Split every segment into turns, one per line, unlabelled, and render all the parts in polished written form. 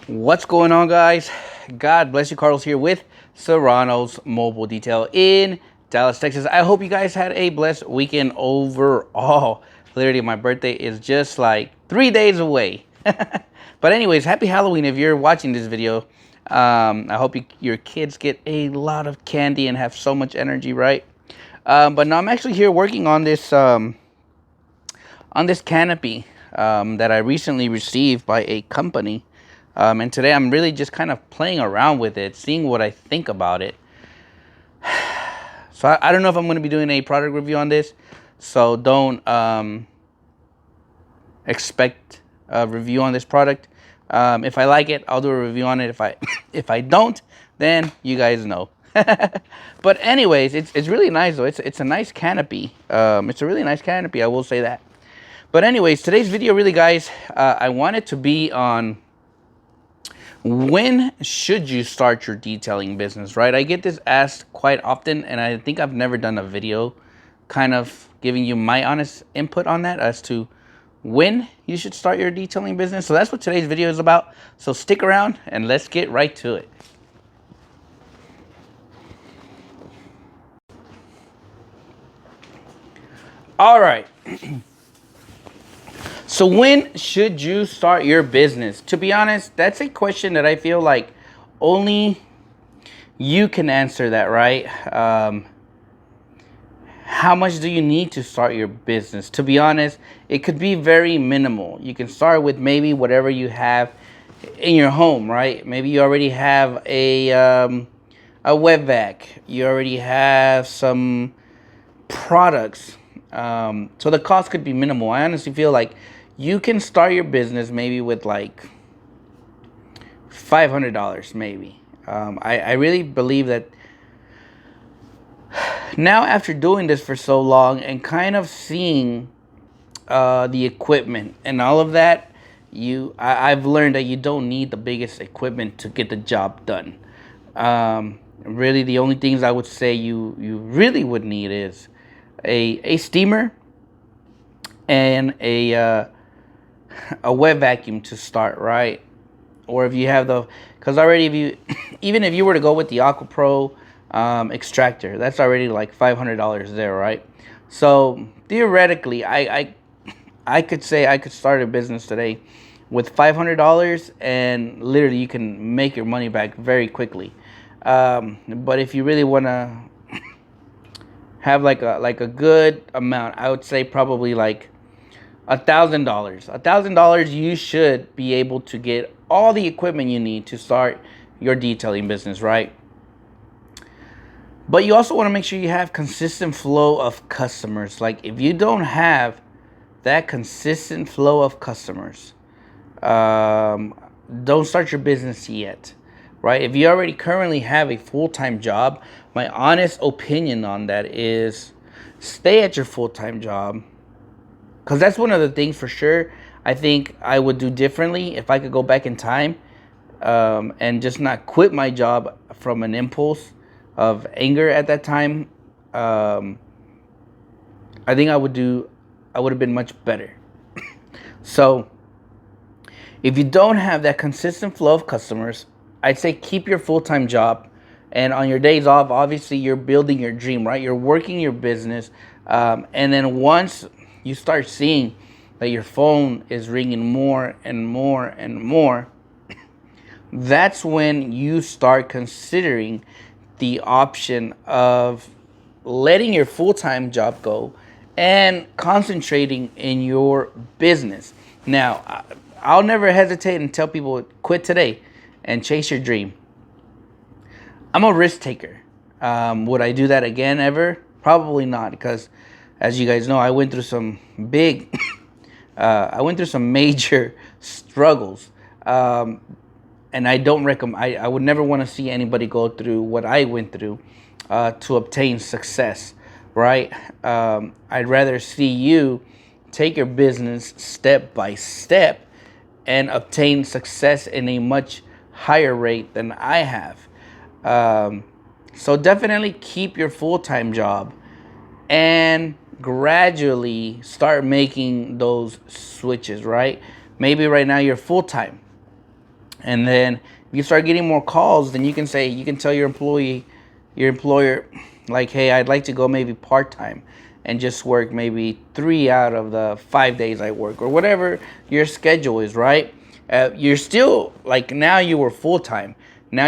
What's going on, guys? God bless you. Carlos here with Serranos Mobile Detail in Dallas, Texas. I hope you guys had a blessed weekend overall. Literally, my birthday is just like 3 days away. But anyways, happy Halloween if you're watching this video. I hope your kids get a lot of candy and have so much energy, right? But no, I'm actually here working on this canopy that I recently received by a company. And today I'm really just kind of playing around with it, seeing what I think about it. So I don't know if I'm going to be doing a product review on this. So don't expect a review on this product. If I like it, I'll do a review on it. If I don't, then you guys know. But anyways, it's really nice though. It's a nice canopy. It's a really nice canopy, I will say that. But anyways, today's video really, guys, I want it to be on when should you start your detailing business, right? I get this asked quite often, and I think I've never done a video kind of giving you my honest input on that as to when you should start your detailing business. So that's what today's video is about. So stick around and let's get right to it. All right. So when should you start your business? To be honest, that's a question that I feel like only you can answer that, right? How much do you need to start your business? To be honest, it could be very minimal. You can start with maybe whatever you have in your home, right? Maybe you already have a web vac. You already have some products. So the cost could be minimal. I honestly feel like you can start your business maybe with like $500 maybe. I really believe that now, after doing this for so long and kind of seeing the equipment and all of that, I've learned that you don't need the biggest equipment to get the job done. Really, the only things I would say you really would need is a steamer and a wet vacuum to start, right? Or if you have because already if you even if you were to go with the Aqua Pro extractor, that's already like $500 there, right? So theoretically, I could say I could start a business today with $500, and literally you can make your money back very quickly. But if you really want to have like a good amount, I would say probably like $1,000. $1,000, you should be able to get all the equipment you need to start your detailing business, right? But you also want to make sure you have consistent flow of customers. Like if you don't have that consistent flow of customers, don't start your business yet, right? If you already currently have a full-time job, my honest opinion on that is stay at your full-time job. Because that's one of the things for sure I think I would do differently if I could go back in time and just not quit my job from an impulse of anger at that time. I think I would have been much better. So if you don't have that consistent flow of customers, I'd say keep your full-time job. And on your days off, obviously you're building your dream, right? You're working your business. And then once you start seeing that your phone is ringing more and more and more, that's when you start considering the option of letting your full-time job go and concentrating in your business. Now, I'll never hesitate and tell people quit today and chase your dream. I'm a risk taker. Would I do that again ever? Probably not, because as you guys know, I went through some major struggles. And I don't recommend, I would never want to see anybody go through what I went through to obtain success, right? I'd rather see you take your business step by step and obtain success in a much higher rate than I have. So definitely keep your full-time job and gradually start making those switches, right? Maybe right now you're full-time. And then if you start getting more calls, then you can tell your employer, like, hey, I'd like to go maybe part time and just work maybe 3 out of the 5 days I work, or whatever your schedule is, right? You're still like, now you were full time. Now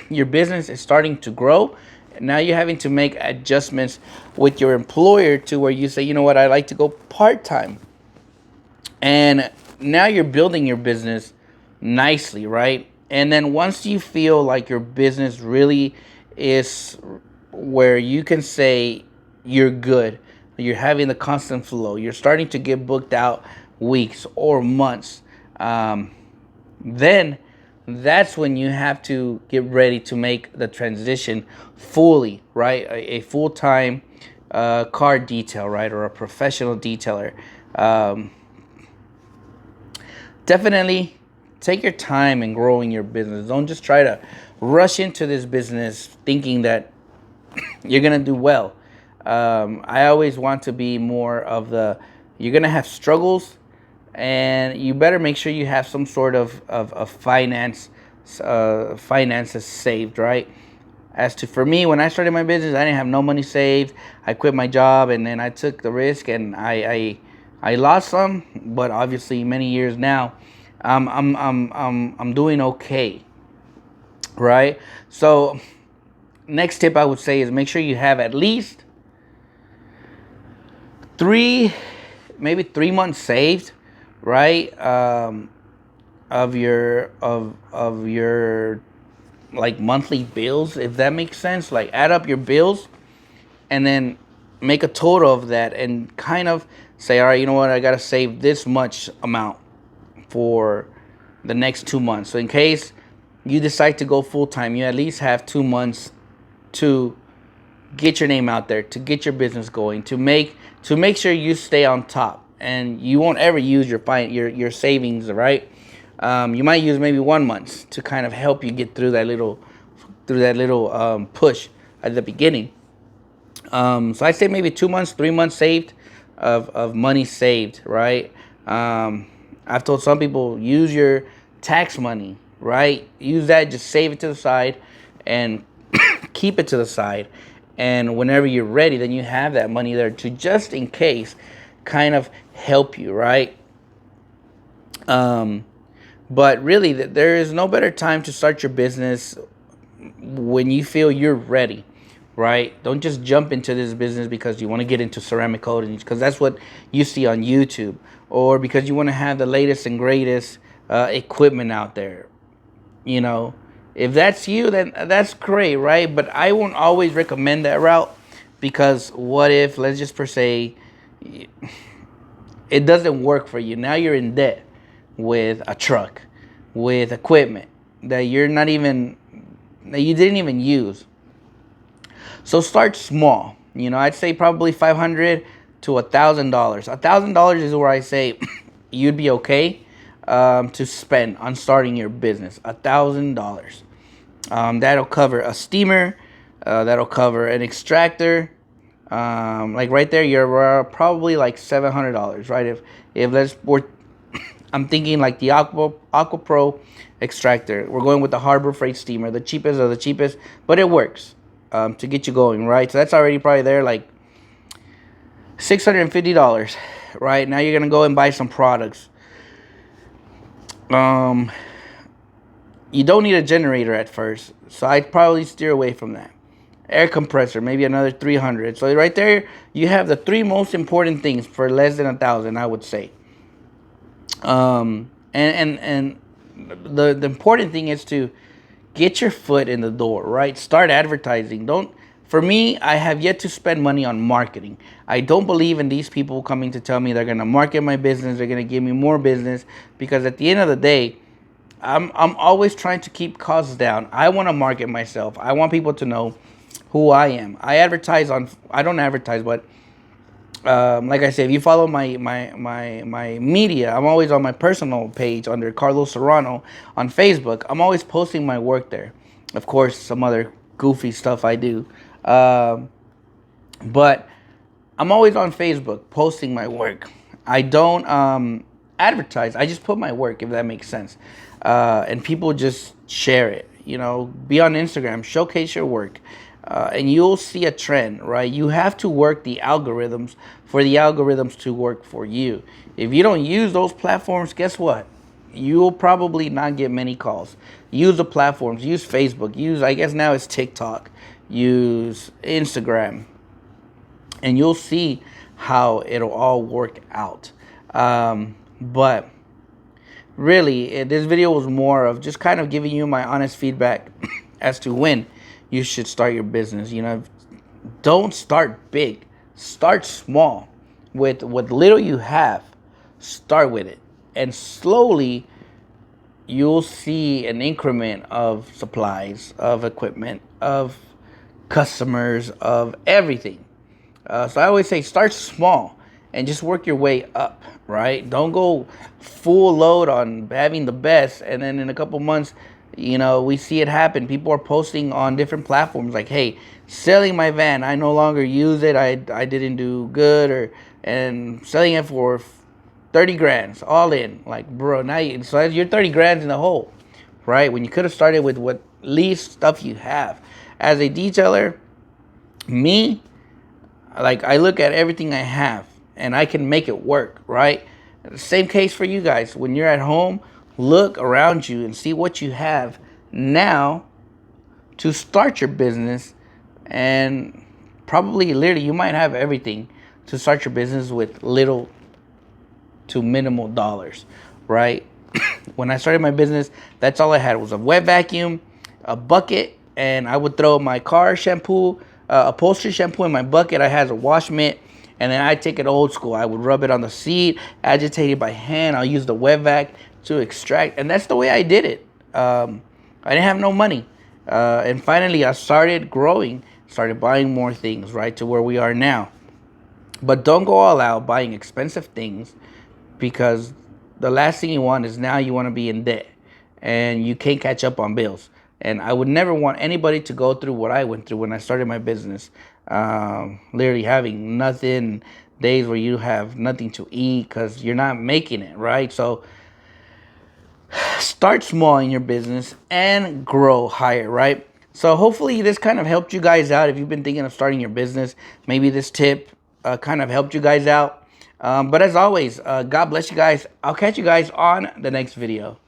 your business is starting to grow. Now you're having to make adjustments with your employer to where you say, you know what, I like to go part time. And now you're building your business nicely, right? And then once you feel like your business really is where you can say you're good, you're having the constant flow, you're starting to get booked out weeks or months, then that's when you have to get ready to make the transition fully, right? A full time car detail, right? Or a professional detailer. Um, Definitely take your time in growing your business. Don't just try to rush into this business thinking that you're gonna do well. I always want to be more of the, you're gonna have struggles, and you better make sure you have some sort of finances saved, right? As to, for me, when I started my business, I didn't have no money saved. I quit my job, and then I took the risk, and I lost some, but obviously many years now, I'm doing okay, right? So next tip I would say is make sure you have at least three, maybe 3 months saved, right? Of your like monthly bills, if that makes sense. Like, add up your bills and then make a total of that, and kind of say, all right, you know what, I gotta save this much amount for the next 2 months. So in case you decide to go full time, you at least have 2 months to get your name out there, to get your business going, to make sure you stay on top, and you won't ever use your savings, right? You might use maybe 1 month to kind of help you get through that little push at the beginning. So I'd say maybe 2 months, 3 months saved of money saved, right? I've told some people, use your tax money, right? Use that, just save it to the side and keep it to the side. And whenever you're ready, then you have that money there to, just in case, kind of help you, right? But really, there is no better time to start your business when you feel you're ready, right? Don't just jump into this business because you want to get into ceramic coating, because that's what you see on YouTube, or because you want to have the latest and greatest equipment out there. You know, if that's you, then that's great, right? But I won't always recommend that route, because what if, let's just per se, it doesn't work for you? Now you're in debt with a truck, with equipment that that you didn't even use. So start small. I'd say probably $500 to $1,000. $1,000 is where I say you'd be okay to spend on starting your business. $1,000. That'll cover a steamer. That'll cover an extractor. Like right there, you're probably like $700, right? If I'm thinking like the Aqua Pro extractor. We're going with the Harbor Freight steamer, the cheapest of the cheapest, but it works to get you going, right? So that's already probably there, like $650, right? Now you're gonna go and buy some products. You don't need a generator at first, so I'd probably steer away from that. Air compressor, maybe another 300. So right there, you have the three most important things for less than 1,000, I would say. And the important thing is to get your foot in the door, right? Start advertising. For me, I have yet to spend money on marketing. I don't believe in these people coming to tell me they're going to market my business, they're going to give me more business, because at the end of the day, I'm always trying to keep costs down. I want to market myself. I want people to know who I am. I don't advertise, but like I said, if you follow my media, I'm always on my personal page under Carlos Serrano on Facebook. I'm always posting my work there. Of course, some other goofy stuff I do. But I'm always on Facebook posting my work. I don't advertise. I just put my work, if that makes sense. And people just share it. You know, be on Instagram, showcase your work, and you'll see a trend, right? You have to work the algorithms for the algorithms to work for you. If you don't use those platforms, guess what? You'll probably not get many calls. Use the platforms. Use Facebook. Use, I guess now it's TikTok. Use Instagram, and you'll see how it'll all work out. But really, this video was more of just kind of giving you my honest feedback as to when you should start your business. You know, don't start big. Start small. With what little you have, start with it. And slowly, you'll see an increment of supplies, of equipment, of customers, of everything. So I always say start small and just work your way up, right? Don't go full load on having the best, and then in a couple months, you know, we see it happen. People are posting on different platforms like, hey, selling my van, I no longer use it, I didn't do good, and selling it for 30 grand all in. Like, bro, now so you're 30 grand in the hole, right? When you could have started with what least stuff you have. As a detailer, me, like, I look at everything I have and I can make it work, right? Same case for you guys. When you're at home, look around you and see what you have now to start your business. And probably literally you might have everything to start your business with little to minimal dollars, right? When I started my business, that's all I had was a wet vacuum, a bucket, and I would throw my car shampoo, upholstery shampoo in my bucket. I had a wash mitt, and then I'd take it old school. I would rub it on the seat, agitate it by hand. I'll use the wet vac to extract, and that's the way I did it. I didn't have no money, and finally I started growing, started buying more things, right, to where we are now. But don't go all out buying expensive things, because the last thing you want is now you want to be in debt and you can't catch up on bills. And I would never want anybody to go through what I went through when I started my business. Literally having nothing, days where you have nothing to eat because you're not making it, right? So start small in your business and grow higher, right? So hopefully this kind of helped you guys out. If you've been thinking of starting your business, maybe this tip kind of helped you guys out. But as always, God bless you guys. I'll catch you guys on the next video.